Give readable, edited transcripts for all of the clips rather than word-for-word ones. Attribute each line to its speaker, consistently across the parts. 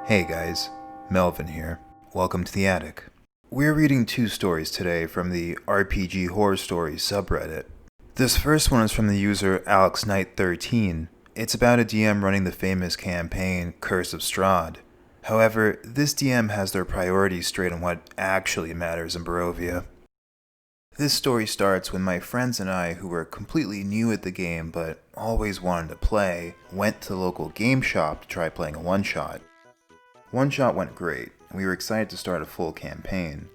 Speaker 1: Hey guys, Melvin here. Welcome to the Attic. We're reading two stories today from the RPG Horror Stories subreddit. This first one is from the user AlexKnight13. It's about a DM running the famous campaign Curse of Strahd. However, this DM has their priorities straight on what actually matters in Barovia. This story starts when my friends and I, who were completely new at the game but always wanted to play, went to the local game shop to try playing a one-shot. One-shot went great, and we were excited to start a full campaign.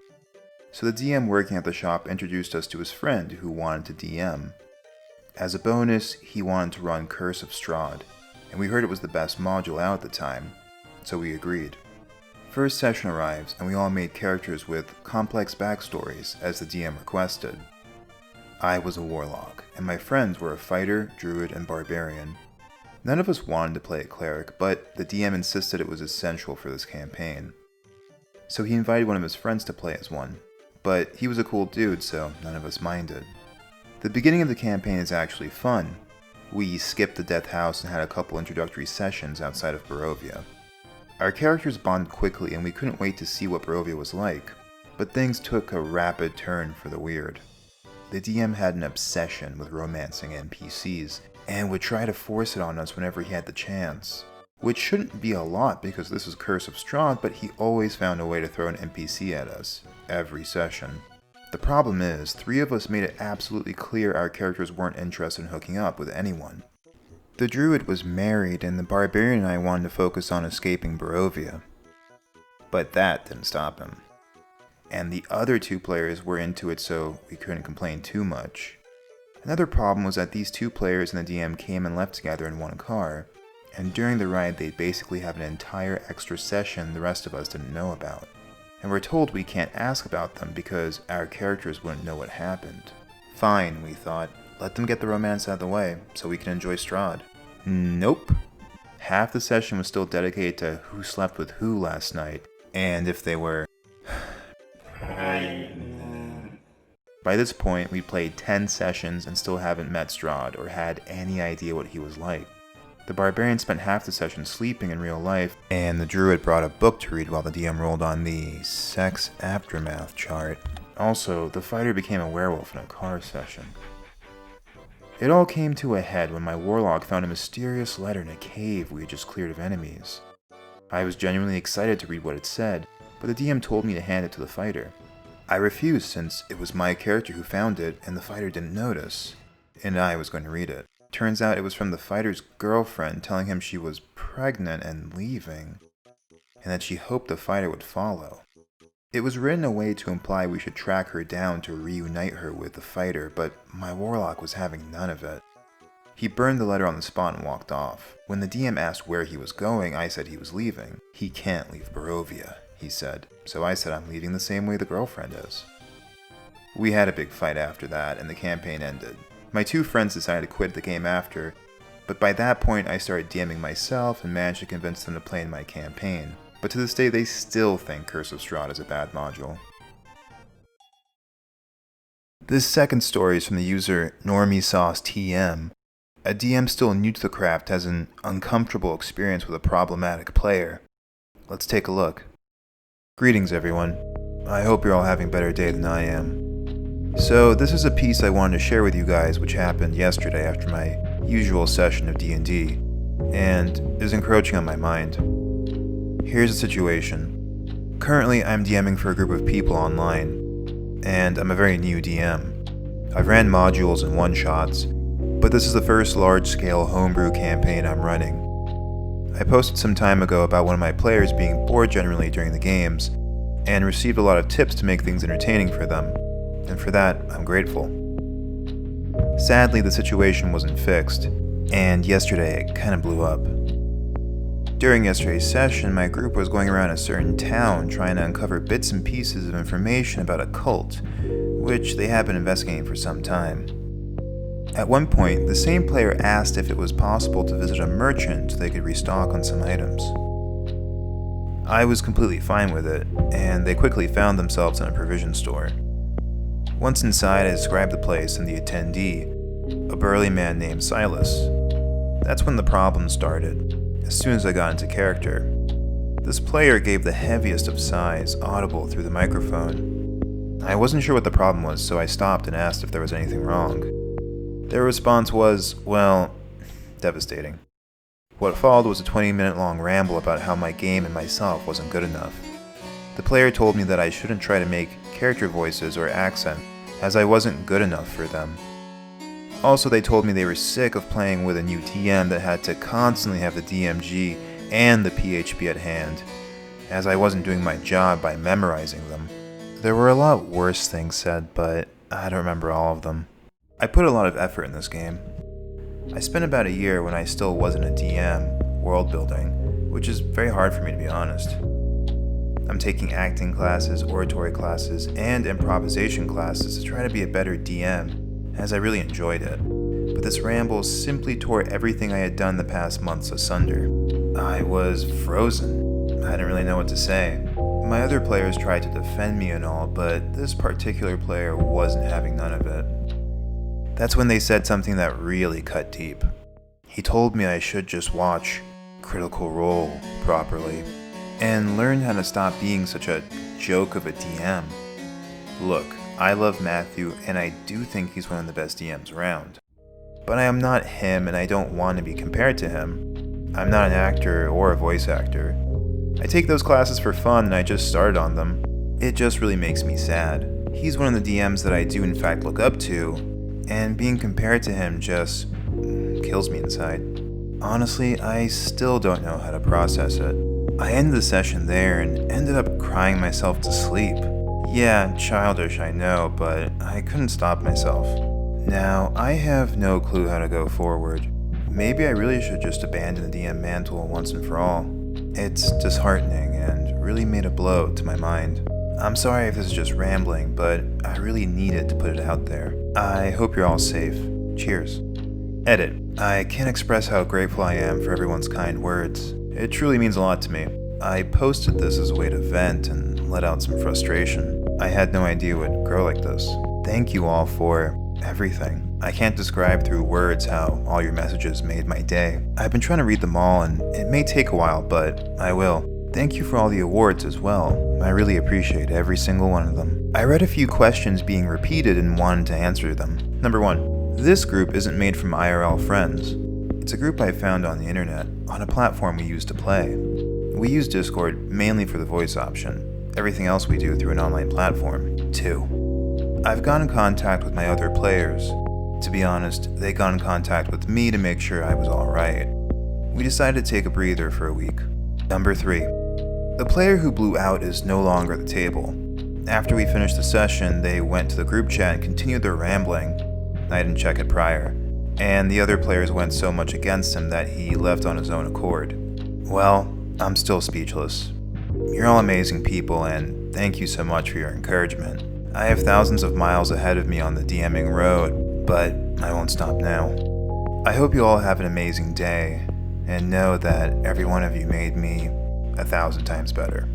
Speaker 1: So the DM working at the shop introduced us to his friend who wanted to DM. As a bonus, he wanted to run Curse of Strahd, and we heard it was the best module out at the time, so we agreed. First session arrives, and we all made characters with complex backstories, as the DM requested. I was a warlock, and my friends were a fighter, druid, and barbarian. None of us wanted to play a cleric, but the DM insisted it was essential for this campaign. So he invited one of his friends to play as one, but he was a cool dude, so none of us minded. The beginning of the campaign is actually fun. We skipped the Death House and had a couple introductory sessions outside of Barovia. Our characters bonded quickly and we couldn't wait to see what Barovia was like, but things took a rapid turn for the weird. The DM had an obsession with romancing NPCs, and would try to force it on us whenever he had the chance. Which shouldn't be a lot because this is Curse of Strahd, but he always found a way to throw an NPC at us, every session. The problem is, 3 of us made it absolutely clear our characters weren't interested in hooking up with anyone. The druid was married, and the barbarian and I wanted to focus on escaping Barovia. But that didn't stop him. And the other 2 players were into it, so we couldn't complain too much. Another problem was that these 2 players and the DM came and left together in one car, and during the ride they'd basically have an entire extra session the rest of us didn't know about. And we're told we can't ask about them because our characters wouldn't know what happened. Fine, we thought. Let them get the romance out of the way, so we can enjoy Strahd. Nope. Half the session was still dedicated to who slept with who last night, and if they were... By this point, we played 10 sessions and still haven't met Strahd or had any idea what he was like. The barbarian spent half the session sleeping in real life, and the druid brought a book to read while the DM rolled on the sex aftermath chart. Also, the fighter became a werewolf in a car session. It all came to a head when my warlock found a mysterious letter in a cave we had just cleared of enemies. I was genuinely excited to read what it said, but the DM told me to hand it to the fighter. I refused since it was my character who found it and the fighter didn't notice, and I was going to read it. Turns out it was from the fighter's girlfriend telling him she was pregnant and leaving, and that she hoped the fighter would follow. It was written a way to imply we should track her down to reunite her with the fighter, but my warlock was having none of it. He burned the letter on the spot and walked off. When the DM asked where he was going, I said he was leaving. He can't leave Barovia, he said, so I said I'm leaving the same way the girlfriend is. We had a big fight after that, and the campaign ended. My 2 friends decided to quit the game after, but by that point I started DMing myself and managed to convince them to play in my campaign. But to this day they still think Curse of Strahd is a bad module. This second story is from the user NormieSauceTM. A DM still new to the craft has an uncomfortable experience with a problematic player. Let's take a look. Greetings everyone. I hope you're all having a better day than I am. So this is a piece I wanted to share with you guys which happened yesterday after my usual session of D&D, and is encroaching on my mind. Here's the situation. Currently I'm DMing for a group of people online, and I'm a very new DM. I've ran modules and one-shots, but this is the first large-scale homebrew campaign I'm running. I posted some time ago about one of my players being bored generally during the games, and received a lot of tips to make things entertaining for them, and for that, I'm grateful. Sadly, the situation wasn't fixed, and yesterday it kinda blew up. During yesterday's session, my group was going around a certain town trying to uncover bits and pieces of information about a cult, which they had been investigating for some time. At one point, the same player asked if it was possible to visit a merchant so they could restock on some items. I was completely fine with it, and they quickly found themselves in a provision store. Once inside, I described the place and the attendee, a burly man named Silas. That's when the problem started. As soon as I got into character, This player gave the heaviest of sighs, audible through the microphone. I wasn't sure what the problem was, so I stopped and asked if there was anything wrong. Their response was, well, devastating. What followed was a 20-minute long ramble about how my game and myself wasn't good enough. The player told me that I shouldn't try to make character voices or accent, as I wasn't good enough for them. Also, they told me they were sick of playing with a new DM that had to constantly have the DMG and the PHP at hand, as I wasn't doing my job by memorizing them. There were a lot worse things said, but I don't remember all of them. I put a lot of effort in this game. I spent about a year when I still wasn't a DM, world building, which is very hard for me to be honest. I'm taking acting classes, oratory classes, and improvisation classes to try to be a better DM, as I really enjoyed it. But this ramble simply tore everything I had done the past months asunder. I was frozen. I didn't really know what to say. My other players tried to defend me and all, but this particular player wasn't having none of it. That's when they said something that really cut deep. He told me I should just watch Critical Role properly, and learn how to stop being such a joke of a DM. Look, I love Matthew, and I do think he's one of the best DMs around. But I am not him, and I don't want to be compared to him. I'm not an actor or a voice actor. I take those classes for fun, and I just started on them. It just really makes me sad. He's one of the DMs that I do in fact look up to, and being compared to him just kills me inside. Honestly, I still don't know how to process it. I ended the session there and ended up crying myself to sleep. Yeah, childish, I know, but I couldn't stop myself. Now, I have no clue how to go forward. Maybe I really should just abandon the DM mantle once and for all. It's disheartening and really made a blow to my mind. I'm sorry if this is just rambling, but I really needed to put it out there. I hope you're all safe. Cheers. Edit. I can't express how grateful I am for everyone's kind words. It truly means a lot to me. I posted this as a way to vent and let out some frustration. I had no idea it would grow like this. Thank you all for everything. I can't describe through words how all your messages made my day. I've been trying to read them all, and it may take a while, but I will. Thank you for all the awards as well. I really appreciate every single one of them. I read a few questions being repeated and wanted to answer them. Number 1. This group isn't made from IRL friends. It's a group I found on the internet, on a platform we use to play. We use Discord mainly for the voice option. Everything else we do through an online platform. 2. I've got in contact with my other players. To be honest, they got in contact with me to make sure I was alright. We decided to take a breather for a week. Number 3. The player who blew out is no longer at the table. After we finished the session, they went to the group chat and continued their rambling. I didn't check it prior, and the other players went so much against him that he left on his own accord. Well, I'm still speechless. You're all amazing people, and thank you so much for your encouragement. I have thousands of miles ahead of me on the DMing road, but I won't stop now. I hope you all have an amazing day, and know that every one of you made me 1,000 times better.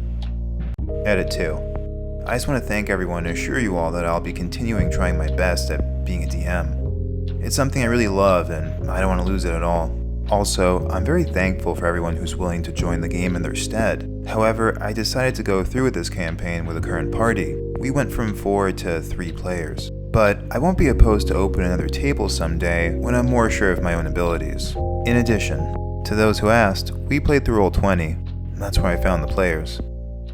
Speaker 1: Edit 2. I just want to thank everyone and assure you all that I'll be continuing trying my best at being a DM. It's something I really love, and I don't want to lose it at all. Also, I'm very thankful for everyone who's willing to join the game in their stead. However, I decided to go through with this campaign with the current party. We went from 4 to 3 players. But I won't be opposed to open another table someday when I'm more sure of my own abilities. In addition, to those who asked, we played through Roll20. That's where I found the players.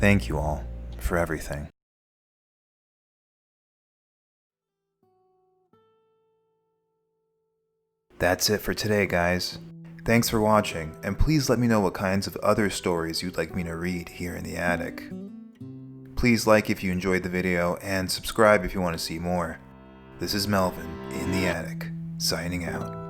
Speaker 1: Thank you all for everything. That's it for today, guys. Thanks for watching, and please let me know what kinds of other stories you'd like me to read here in the attic. Please like if you enjoyed the video, and subscribe if you want to see more. This is Melvin in the Attic, signing out.